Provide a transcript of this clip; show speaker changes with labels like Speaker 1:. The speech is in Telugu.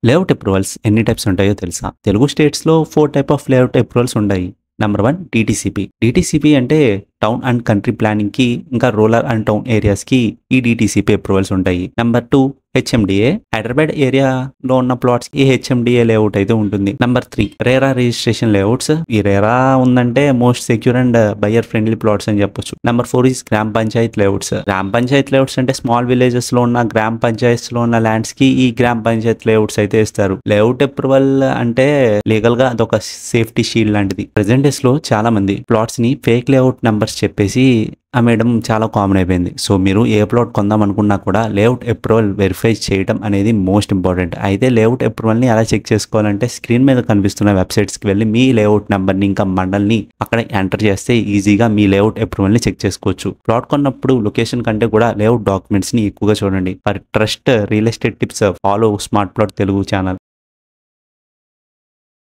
Speaker 1: లేఅవుట్ అప్రూవల్స్ ఎన్ని టైప్స్ ఉంటాయో తెలుసా? తెలుగు స్టేట్స్‌లో 4 టైప్ ఆఫ్ లేఅవుట్ అప్రూవల్స్ ఉన్నాయి. Number 1 DTCP. డీటీసీపీ అంటే టౌన్ అండ్ కంట్రీ ప్లానింగ్‌కి, ఇంకా రూరల్ అండ్ టౌన్ ఏరియాస్‌కి ఈ డీటీసీపీ అప్రూవల్స్ ఉంటాయి. Number 2 HMDA. హైదరాబాద్ ఏరియాలో ఉన్న ప్లాట్స్‌కి హెచ్ఎండిఏ లేఅవుట్ అయితే ఉంటుంది. Number 3 RERA registration layouts. ఈ రేరా ఉందంటే most secure and buyer friendly plots అని చెప్పొచ్చు. Number 4 is gram panchayat layouts. Gram panchayat layouts అంటే స్మాల్ విలేజెస్ లో ఉన్న గ్రామ పంచాయత్స్ లో ఉన్న ల్యాండ్స్ కి ఈ గ్రామ పంచాయత్ లేఅవుట్స్ అయితే ఇస్తారు. లేఅవుట్ అప్రూవల్ అంటే లీగల్ గా అదొక సేఫ్టీ షీల్డ్ లాంటిది. ప్రెజెంట్ డేస్ లో చాలా మంది ప్లాట్స్ ని ఫేక్ లేఅవుట్ నంబర్స్ చెప్పేసి అమ్మేయడం చాలా కామన్ అయిపోయింది. సో మీరు ఏ ప్లాట్ కొందాం అనుకున్నా కూడా లేఅవుట్ అప్రూవల్ వెరిఫై చేయడం అనేది మోస్ట్ ఇంపార్టెంట్. అయితే లేఅవుట్ అప్రూవల్ని ఎలా చెక్ చేసుకోవాలంటే స్క్రీన్ మీద కనిపిస్తున్న వెబ్సైట్స్కి వెళ్ళి మీ లేఅవుట్ నెంబర్ని ఇంకా మండల్ని అక్కడ ఎంటర్ చేస్తే ఈజీగా మీ లేఅవుట్ అప్రూవల్ని చెక్ చేసుకోవచ్చు. ప్లాట్ కొన్నప్పుడు లొకేషన్ కంటే కూడా లేఅవుట్ డాక్యుమెంట్స్ని ఎక్కువగా చూడండి. For trust real estate tips follow smart plot Telugu channel.